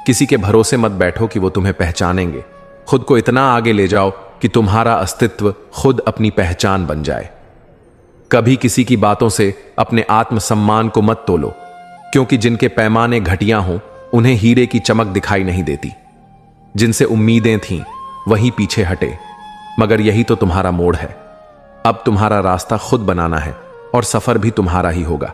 किसी के भरोसे मत बैठो कि वो तुम्हें पहचानेंगे। खुद को इतना आगे ले जाओ कि तुम्हारा अस्तित्व खुद अपनी पहचान बन जाए। कभी किसी की बातों से अपने आत्मसम्मान को मत तोलो, क्योंकि जिनके पैमाने घटिया हों उन्हें हीरे की चमक दिखाई नहीं देती। जिनसे उम्मीदें थीं वही पीछे हटे, मगर यही तो तुम्हारा मोड़ है। अब तुम्हारा रास्ता खुद बनाना है और सफर भी तुम्हारा ही होगा।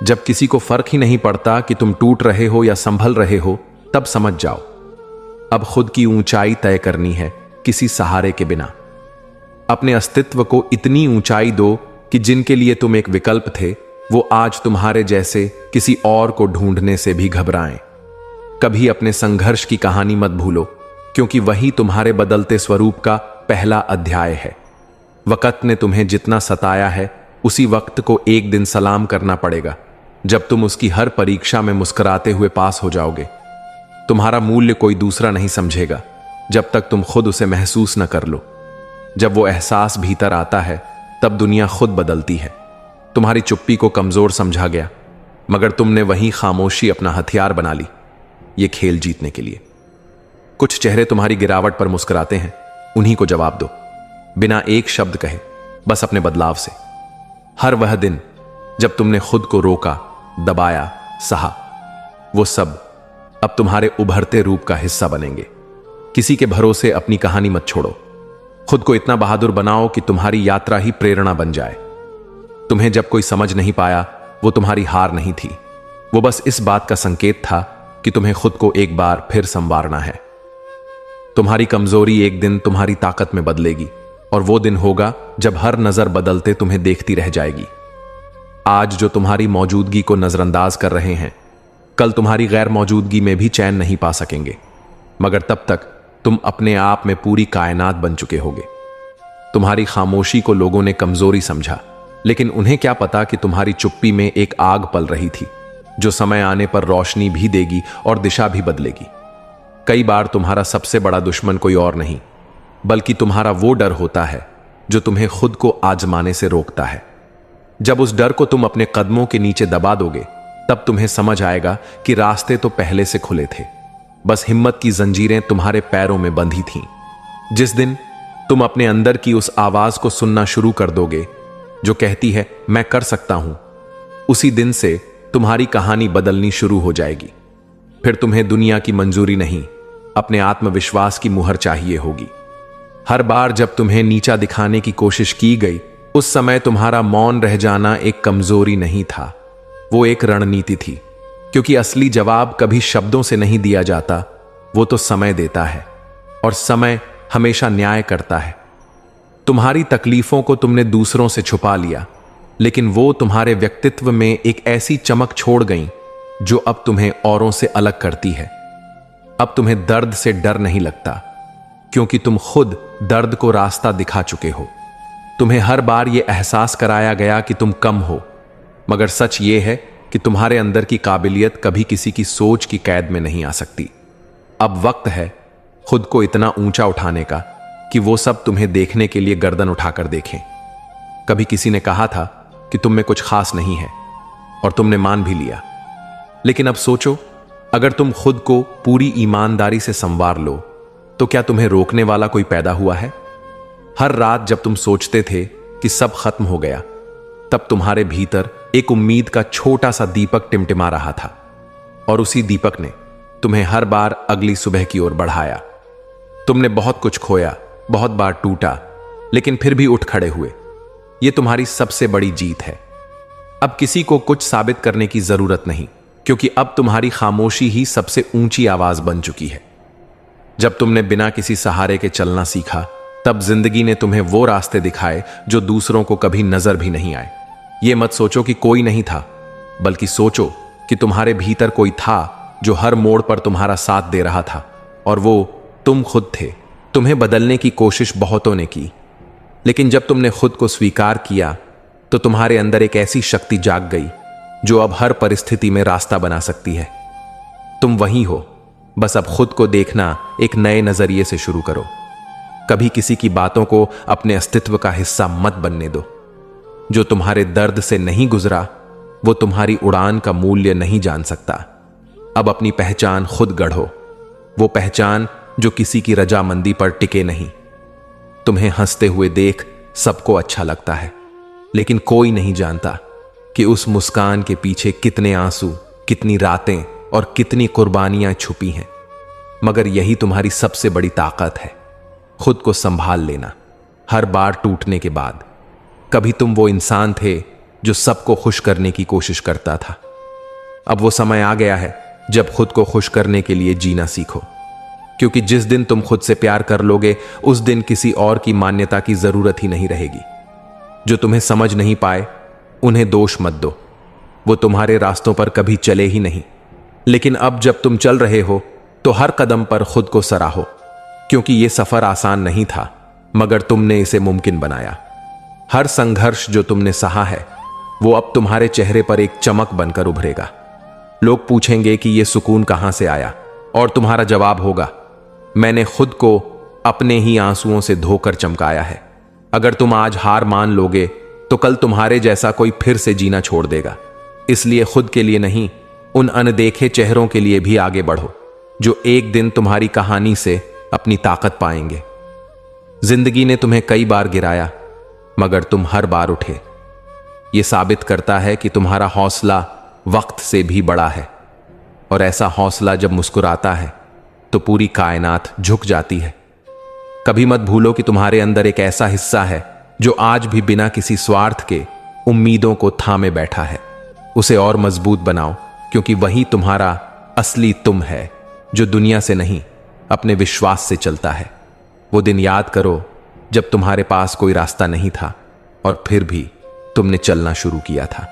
जब किसी को फर्क ही नहीं पड़ता कि तुम टूट रहे हो या संभल रहे हो, तब समझ जाओ अब खुद की ऊंचाई तय करनी है, किसी सहारे के बिना। अपने अस्तित्व को इतनी ऊंचाई दो कि जिनके लिए तुम एक विकल्प थे वो आज तुम्हारे जैसे किसी और को ढूंढने से भी घबराएं। कभी अपने संघर्ष की कहानी मत भूलो, क्योंकि वही तुम्हारे बदलते स्वरूप का पहला अध्याय है। वक्त ने तुम्हें जितना सताया है उसी वक्त को एक दिन सलाम करना पड़ेगा, जब तुम उसकी हर परीक्षा में मुस्कुराते हुए पास हो जाओगे। तुम्हारा मूल्य कोई दूसरा नहीं समझेगा जब तक तुम खुद उसे महसूस न कर लो। जब वो एहसास भीतर आता है तब दुनिया खुद बदलती है। तुम्हारी चुप्पी को कमजोर समझा गया, मगर तुमने वही खामोशी अपना हथियार बना ली, ये खेल जीतने के लिए। कुछ चेहरे तुम्हारी गिरावट पर मुस्कुराते हैं, उन्हीं को जवाब दो, बिना एक शब्द कहे, बस अपने बदलाव से। हर वह दिन जब तुमने खुद को रोका, दबाया, सहा, वो सब अब तुम्हारे उभरते रूप का हिस्सा बनेंगे। किसी के भरोसे अपनी कहानी मत छोड़ो। खुद को इतना बहादुर बनाओ कि तुम्हारी यात्रा ही प्रेरणा बन जाए। तुम्हें जब कोई समझ नहीं पाया, वो तुम्हारी हार नहीं थी, वो बस इस बात का संकेत था कि तुम्हें खुद को एक बार फिर संवारना है। तुम्हारी कमजोरी एक दिन तुम्हारी ताकत में बदलेगी, और वो दिन होगा जब हर नजर बदलते तुम्हें देखती रह जाएगी। आज जो तुम्हारी मौजूदगी को नजरअंदाज कर रहे हैं, कल तुम्हारी गैर मौजूदगी में भी चैन नहीं पा सकेंगे, मगर तब तक तुम अपने आप में पूरी कायनात बन चुके होगे। तुम्हारी खामोशी को लोगों ने कमजोरी समझा, लेकिन उन्हें क्या पता कि तुम्हारी चुप्पी में एक आग पल रही थी, जो समय आने पर रोशनी भी देगी और दिशा भी बदलेगी। कई बार तुम्हारा सबसे बड़ा दुश्मन कोई और नहीं, बल्कि तुम्हारा वो डर होता है जो तुम्हें खुद को आजमाने से रोकता है। जब उस डर को तुम अपने कदमों के नीचे दबा दोगे, तब तुम्हें समझ आएगा कि रास्ते तो पहले से खुले थे, बस हिम्मत की जंजीरें तुम्हारे पैरों में बंधी थीं। जिस दिन तुम अपने अंदर की उस आवाज को सुनना शुरू कर दोगे जो कहती है मैं कर सकता हूं, उसी दिन से तुम्हारी कहानी बदलनी शुरू हो जाएगी। फिर तुम्हें दुनिया की मंजूरी नहीं, अपने आत्मविश्वास की मुहर चाहिए होगी। हर बार जब तुम्हें नीचा दिखाने की कोशिश की गई, उस समय तुम्हारा मौन रह जाना एक कमजोरी नहीं था, वो एक रणनीति थी। क्योंकि असली जवाब कभी शब्दों से नहीं दिया जाता, वो तो समय देता है, और समय हमेशा न्याय करता है। तुम्हारी तकलीफों को तुमने दूसरों से छुपा लिया, लेकिन वो तुम्हारे व्यक्तित्व में एक ऐसी चमक छोड़ गईं जो अब तुम्हें औरों से अलग करती है। अब तुम्हें दर्द से डर नहीं लगता, क्योंकि तुम खुद दर्द को रास्ता दिखा चुके हो। तुम्हें हर बार यह एहसास कराया गया कि तुम कम हो, मगर सच ये है कि तुम्हारे अंदर की काबिलियत कभी किसी की सोच की कैद में नहीं आ सकती। अब वक्त है खुद को इतना ऊंचा उठाने का कि वो सब तुम्हें देखने के लिए गर्दन उठाकर देखें। कभी किसी ने कहा था कि तुम में कुछ खास नहीं है, और तुमने मान भी लिया। लेकिन अब सोचो, अगर तुम खुद को पूरी ईमानदारी से संवार लो, तो क्या तुम्हें रोकने वाला कोई पैदा हुआ है? हर रात जब तुम सोचते थे कि सब खत्म हो गया, तब तुम्हारे भीतर एक उम्मीद का छोटा सा दीपक टिमटिमा रहा था, और उसी दीपक ने तुम्हें हर बार अगली सुबह की ओर बढ़ाया। तुमने बहुत कुछ खोया, बहुत बार टूटा, लेकिन फिर भी उठ खड़े हुए। यह तुम्हारी सबसे बड़ी जीत है। अब किसी को कुछ साबित करने की जरूरत नहीं, क्योंकि अब तुम्हारी खामोशी ही सबसे ऊंची आवाज बन चुकी है। जब तुमने बिना किसी सहारे के चलना सीखा, तब जिंदगी ने तुम्हें वो रास्ते दिखाए जो दूसरों को कभी नजर भी नहीं आए। ये मत सोचो कि कोई नहीं था, बल्कि सोचो कि तुम्हारे भीतर कोई था जो हर मोड़ पर तुम्हारा साथ दे रहा था, और वो तुम खुद थे। तुम्हें बदलने की कोशिश बहुतों ने की, लेकिन जब तुमने खुद को स्वीकार किया, तो तुम्हारे अंदर एक ऐसी शक्ति जाग गई जो अब हर परिस्थिति में रास्ता बना सकती है। तुम वही हो, बस अब खुद को देखना एक नए नजरिए से शुरू करो। कभी किसी की बातों को अपने अस्तित्व का हिस्सा मत बनने दो। जो तुम्हारे दर्द से नहीं गुजरा, वो तुम्हारी उड़ान का मूल्य नहीं जान सकता। अब अपनी पहचान खुद गढ़ो, वो पहचान जो किसी की रजामंदी पर टिके नहीं। तुम्हें हंसते हुए देख सबको अच्छा लगता है, लेकिन कोई नहीं जानता कि उस मुस्कान के पीछे कितने आंसू, कितनी रातें और कितनी कुर्बानियां छुपी हैं। मगर यही तुम्हारी सबसे बड़ी ताकत है, खुद को संभाल लेना। हर बार टूटने के बाद कभी तुम वो इंसान थे जो सबको खुश करने की कोशिश करता था। अब वो समय आ गया है जब खुद को खुश करने के लिए जीना सीखो, क्योंकि जिस दिन तुम खुद से प्यार कर लोगे उस दिन किसी और की मान्यता की जरूरत ही नहीं रहेगी। जो तुम्हें समझ नहीं पाए उन्हें दोष मत दो, वो तुम्हारे रास्तों पर कभी चले ही नहीं। लेकिन अब जब तुम चल रहे हो तो हर कदम पर खुद को सराहो, क्योंकि यह सफर आसान नहीं था, मगर तुमने इसे मुमकिन बनाया। हर संघर्ष जो तुमने सहा है वो अब तुम्हारे चेहरे पर एक चमक बनकर उभरेगा। लोग पूछेंगे कि यह सुकून कहां से आया, और तुम्हारा जवाब होगा, मैंने खुद को अपने ही आंसुओं से धोकर चमकाया है। अगर तुम आज हार मान लोगे तो कल तुम्हारे जैसा कोई फिर से जीना छोड़ देगा। इसलिए खुद के लिए नहीं, उन अनदेखे चेहरों के लिए भी आगे बढ़ो जो एक दिन तुम्हारी कहानी से अपनी ताकत पाएंगे। जिंदगी ने तुम्हें कई बार गिराया, मगर तुम हर बार उठे। यह साबित करता है कि तुम्हारा हौसला वक्त से भी बड़ा है, और ऐसा हौसला जब मुस्कुराता है तो पूरी कायनात झुक जाती है। कभी मत भूलो कि तुम्हारे अंदर एक ऐसा हिस्सा है जो आज भी बिना किसी स्वार्थ के उम्मीदों को थामे बैठा है। उसे और मजबूत बनाओ, क्योंकि वही तुम्हारा असली तुम है, जो दुनिया से नहीं अपने विश्वास से चलता है। वो दिन याद करो जब तुम्हारे पास कोई रास्ता नहीं था और फिर भी तुमने चलना शुरू किया था।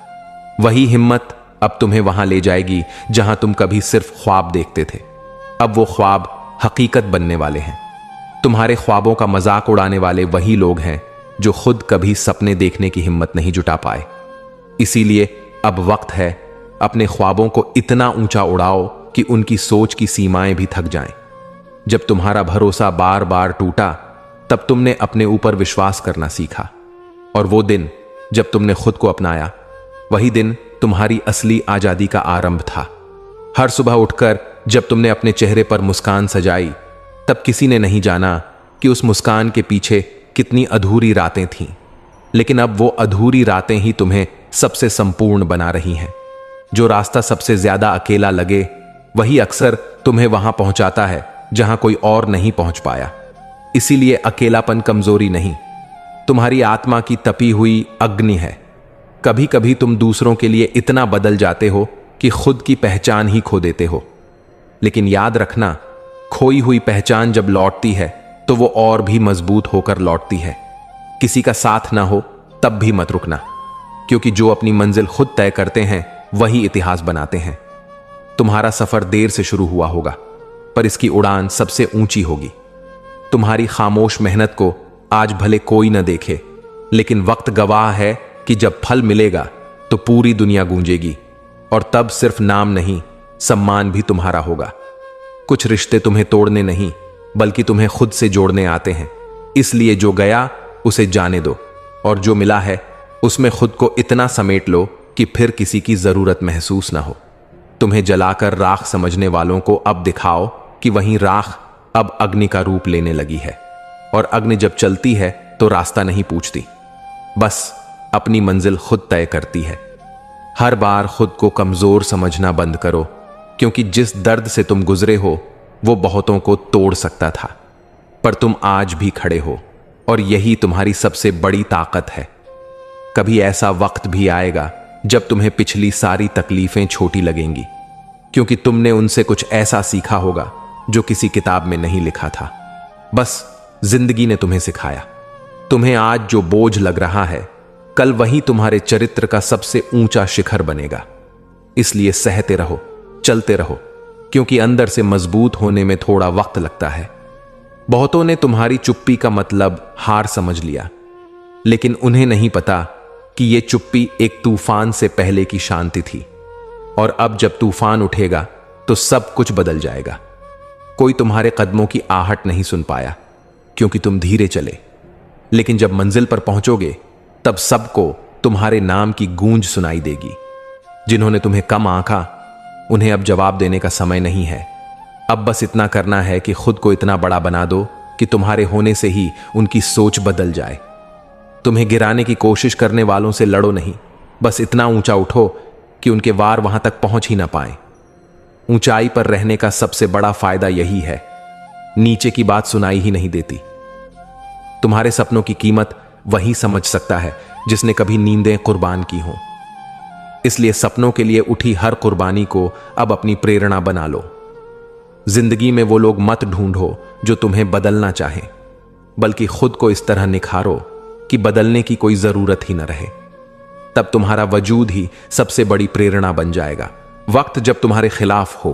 वही हिम्मत अब तुम्हें वहां ले जाएगी जहां तुम कभी सिर्फ ख्वाब देखते थे। अब वो ख्वाब हकीकत बनने वाले हैं। तुम्हारे ख्वाबों का मजाक उड़ाने वाले वही लोग हैं जो खुद कभी सपने देखने की हिम्मत नहीं जुटा पाए। इसीलिए अब वक्त है अपने ख्वाबों को इतना ऊंचा उड़ाओ कि उनकी सोच की सीमाएं भी थक जाएं। जब तुम्हारा भरोसा बार बार टूटा तब तुमने अपने ऊपर विश्वास करना सीखा, और वो दिन जब तुमने खुद को अपनाया वही दिन तुम्हारी असली आजादी का आरंभ था। हर सुबह उठकर जब तुमने अपने चेहरे पर मुस्कान सजाई तब किसी ने नहीं जाना कि उस मुस्कान के पीछे कितनी अधूरी रातें थीं, लेकिन अब वो अधूरी रातें ही तुम्हें सबसे संपूर्ण बना रही हैं। जो रास्ता सबसे ज्यादा अकेला लगे वही अक्सर तुम्हें वहां पहुंचाता है जहां कोई और नहीं पहुंच पाया। इसीलिए अकेलापन कमजोरी नहीं, तुम्हारी आत्मा की तपी हुई अग्नि है। कभी कभी तुम दूसरों के लिए इतना बदल जाते हो कि खुद की पहचान ही खो देते हो, लेकिन याद रखना, खोई हुई पहचान जब लौटती है तो वो और भी मजबूत होकर लौटती है। किसी का साथ ना हो तब भी मत रुकना, क्योंकि जो अपनी मंजिल खुद तय करते हैं वही इतिहास बनाते हैं। तुम्हारा सफर देर से शुरू हुआ होगा, पर इसकी उड़ान सबसे ऊंची होगी। तुम्हारी खामोश मेहनत को आज भले कोई न देखे, लेकिन वक्त गवाह है कि जब फल मिलेगा तो पूरी दुनिया गूंजेगी, और तब सिर्फ नाम नहीं, सम्मान भी तुम्हारा होगा। कुछ रिश्ते तुम्हें तोड़ने नहीं बल्कि तुम्हें खुद से जोड़ने आते हैं। इसलिए जो गया उसे जाने दो, और जो मिला है उसमें खुद को इतना समेट लो कि फिर किसी की जरूरत महसूस ना हो। तुम्हें जलाकर राख समझने वालों को अब दिखाओ कि वहीं राख अब अग्नि का रूप लेने लगी है, और अग्नि जब चलती है तो रास्ता नहीं पूछती, बस अपनी मंजिल खुद तय करती है। हर बार खुद को कमजोर समझना बंद करो, क्योंकि जिस दर्द से तुम गुजरे हो वो बहुतों को तोड़ सकता था, पर तुम आज भी खड़े हो, और यही तुम्हारी सबसे बड़ी ताकत है। कभी ऐसा वक्त भी आएगा जब तुम्हें पिछली सारी तकलीफें छोटी लगेंगी, क्योंकि तुमने उनसे कुछ ऐसा सीखा होगा जो किसी किताब में नहीं लिखा था। बस जिंदगी ने तुम्हें सिखाया। तुम्हें आज जो बोझ लग रहा है कल वही तुम्हारे चरित्र का सबसे ऊंचा शिखर बनेगा। इसलिए सहते रहो, चलते रहो, क्योंकि अंदर से मजबूत होने में थोड़ा वक्त लगता है। बहुतों ने तुम्हारी चुप्पी का मतलब हार समझ लिया, लेकिन उन्हें नहीं पता कि यह चुप्पी एक तूफान से पहले की शांति थी, और अब जब तूफान उठेगा तो सब कुछ बदल जाएगा। कोई तुम्हारे कदमों की आहट नहीं सुन पाया, क्योंकि तुम धीरे चले, लेकिन जब मंजिल पर पहुंचोगे तब सबको तुम्हारे नाम की गूंज सुनाई देगी। जिन्होंने तुम्हें कम आंका उन्हें अब जवाब देने का समय नहीं है। अब बस इतना करना है कि खुद को इतना बड़ा बना दो कि तुम्हारे होने से ही उनकी सोच बदल जाए। तुम्हें गिराने की कोशिश करने वालों से लड़ो नहीं, बस इतना ऊंचा उठो कि उनके वार वहां तक पहुंच ही ना पाए। ऊंचाई पर रहने का सबसे बड़ा फायदा यही है, नीचे की बात सुनाई ही नहीं देती। तुम्हारे सपनों की कीमत वही समझ सकता है जिसने कभी नींदें कुर्बान की हों। इसलिए सपनों के लिए उठी हर कुर्बानी को अब अपनी प्रेरणा बना लो। जिंदगी में वो लोग मत ढूंढो जो तुम्हें बदलना चाहें, बल्कि खुद को इस तरह निखारो कि बदलने की कोई जरूरत ही न रहे। तब तुम्हारा वजूद ही सबसे बड़ी प्रेरणा बन जाएगा। वक्त जब तुम्हारे खिलाफ हो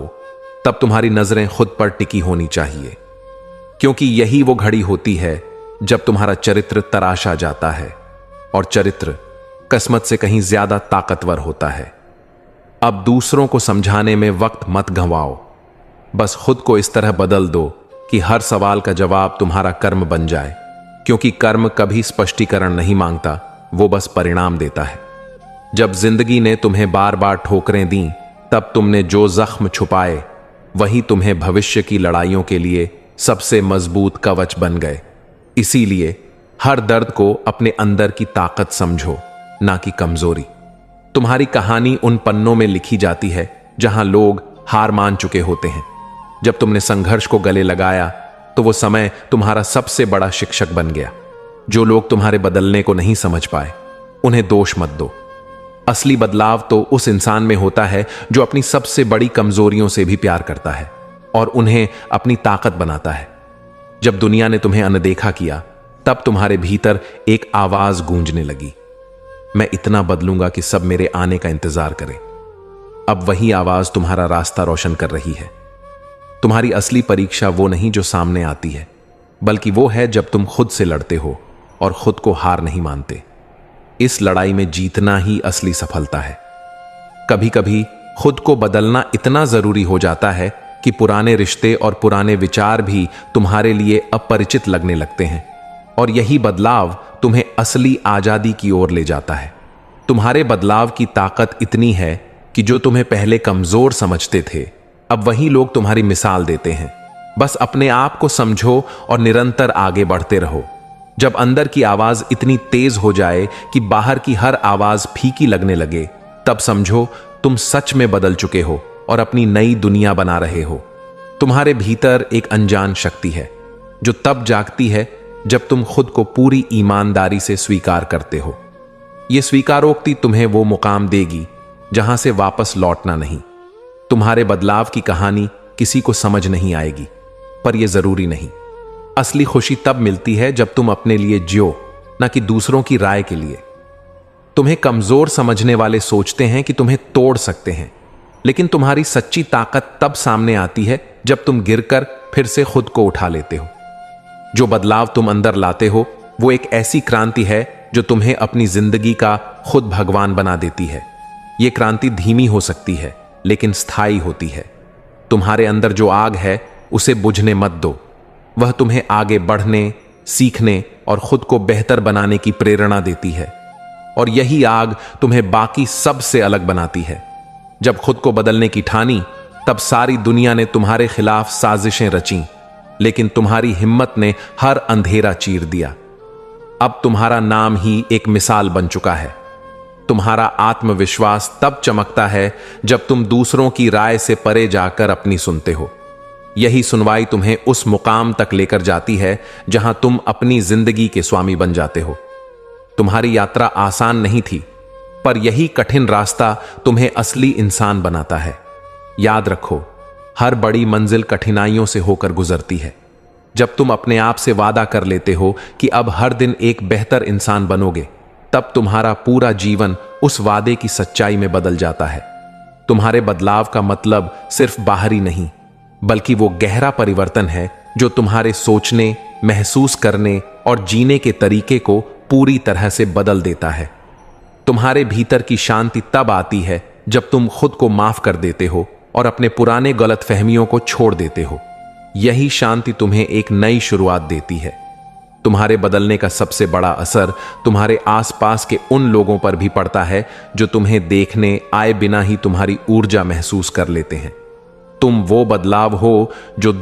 तब तुम्हारी नजरें खुद पर टिकी होनी चाहिए, क्योंकि यही वो घड़ी होती है जब तुम्हारा चरित्र तराशा जाता है, और चरित्र किस्मत से कहीं ज्यादा ताकतवर होता है। अब दूसरों को समझाने में वक्त मत गंवाओ, बस खुद को इस तरह बदल दो कि हर सवाल का जवाब तुम्हारा कर्म बन जाए, क्योंकि कर्म कभी स्पष्टीकरण नहीं मांगता, वो बस परिणाम देता है। जब जिंदगी ने तुम्हें बार बार ठोकरें दी, तब तुमने जो जख्म छुपाए वही तुम्हें भविष्य की लड़ाइयों के लिए सबसे मजबूत कवच बन गए। इसीलिए हर दर्द को अपने अंदर की ताकत समझो, ना कि कमजोरी। तुम्हारी कहानी उन पन्नों में लिखी जाती है जहां लोग हार मान चुके होते हैं। जब तुमने संघर्ष को गले लगाया तो वो समय तुम्हारा सबसे बड़ा शिक्षक बन गया। जो लोग तुम्हारे बदलने को नहीं समझ पाए, उन्हें दोष मत दो। असली बदलाव तो उस इंसान में होता है जो अपनी सबसे बड़ी कमजोरियों से भी प्यार करता है और उन्हें अपनी ताकत बनाता है। जब दुनिया ने तुम्हें अनदेखा किया, तब तुम्हारे भीतर एक आवाज गूंजने लगी, मैं इतना बदलूंगा कि सब मेरे आने का इंतजार करें। अब वही आवाज तुम्हारा रास्ता रोशन कर रही है। तुम्हारी असली परीक्षा वो नहीं जो सामने आती है, बल्कि वो है जब तुम खुद से लड़ते हो और खुद को हार नहीं मानते। इस लड़ाई में जीतना ही असली सफलता है। कभी कभी खुद को बदलना इतना जरूरी हो जाता है कि पुराने रिश्ते और पुराने विचार भी तुम्हारे लिए अपरिचित लगने लगते हैं, और यही बदलाव तुम्हें असली आजादी की ओर ले जाता है। तुम्हारे बदलाव की ताकत इतनी है कि जो तुम्हें पहले कमजोर समझते थे, अब वही लोग तुम्हारी मिसाल देते हैं। बस अपने आप को समझो और निरंतर आगे बढ़ते रहो। जब अंदर की आवाज इतनी तेज हो जाए कि बाहर की हर आवाज फीकी लगने लगे, तब समझो तुम सच में बदल चुके हो और अपनी नई दुनिया बना रहे हो। तुम्हारे भीतर एक अनजान शक्ति है जो तब जागती है जब तुम खुद को पूरी ईमानदारी से स्वीकार करते हो। यह स्वीकारोक्ति तुम्हें वो मुकाम देगी जहां से वापस लौटना नहीं। तुम्हारे बदलाव की कहानी किसी को समझ नहीं आएगी, पर यह जरूरी नहीं। असली खुशी तब मिलती है जब तुम अपने लिए जियो, ना कि दूसरों की राय के लिए। तुम्हें कमजोर समझने वाले सोचते हैं कि तुम्हें तोड़ सकते हैं, लेकिन तुम्हारी सच्ची ताकत तब सामने आती है जब तुम गिरकर फिर से खुद को उठा लेते हो। जो बदलाव तुम अंदर लाते हो वो एक ऐसी क्रांति है जो तुम्हें अपनी जिंदगी का खुद भगवान बना देती है। यह क्रांति धीमी हो सकती है, लेकिन स्थायी होती है। तुम्हारे अंदर जो आग है उसे बुझने मत दो। वह तुम्हें आगे बढ़ने, सीखने और खुद को बेहतर बनाने की प्रेरणा देती है, और यही आग तुम्हें बाकी सबसे अलग बनाती है। जब खुद को बदलने की ठानी, तब सारी दुनिया ने तुम्हारे खिलाफ साजिशें रची, लेकिन तुम्हारी हिम्मत ने हर अंधेरा चीर दिया। अब तुम्हारा नाम ही एक मिसाल बन चुका है। तुम्हारा आत्मविश्वास तब चमकता है जब तुम दूसरों की राय से परे जाकर अपनी सुनते हो। यही सुनवाई तुम्हें उस मुकाम तक लेकर जाती है जहां तुम अपनी जिंदगी के स्वामी बन जाते हो। तुम्हारी यात्रा आसान नहीं थी, पर यही कठिन रास्ता तुम्हें असली इंसान बनाता है। याद रखो, हर बड़ी मंजिल कठिनाइयों से होकर गुजरती है। जब तुम अपने आप से वादा कर लेते हो कि अब हर दिन एक बेहतर इंसान बनोगे, तब तुम्हारा पूरा जीवन उस वादे की सच्चाई में बदल जाता है। तुम्हारे बदलाव का मतलब सिर्फ बाहरी नहीं, बल्कि वो गहरा परिवर्तन है जो तुम्हारे सोचने, महसूस करने और जीने के तरीके को पूरी तरह से बदल देता है। तुम्हारे भीतर की शांति तब आती है जब तुम खुद को माफ कर देते हो और अपने पुराने गलतफहमियों को छोड़ देते हो। यही शांति तुम्हें एक नई शुरुआत देती है। तुम्हारे बदलने का सबसे बड़ा असर तुम्हारे आसपास के उन लोगों पर भी पड़ता है जो तुम्हें देखने आए बिना ही तुम्हारी ऊर्जा महसूस कर लेते हैं। तुम वो बदलाव हो जो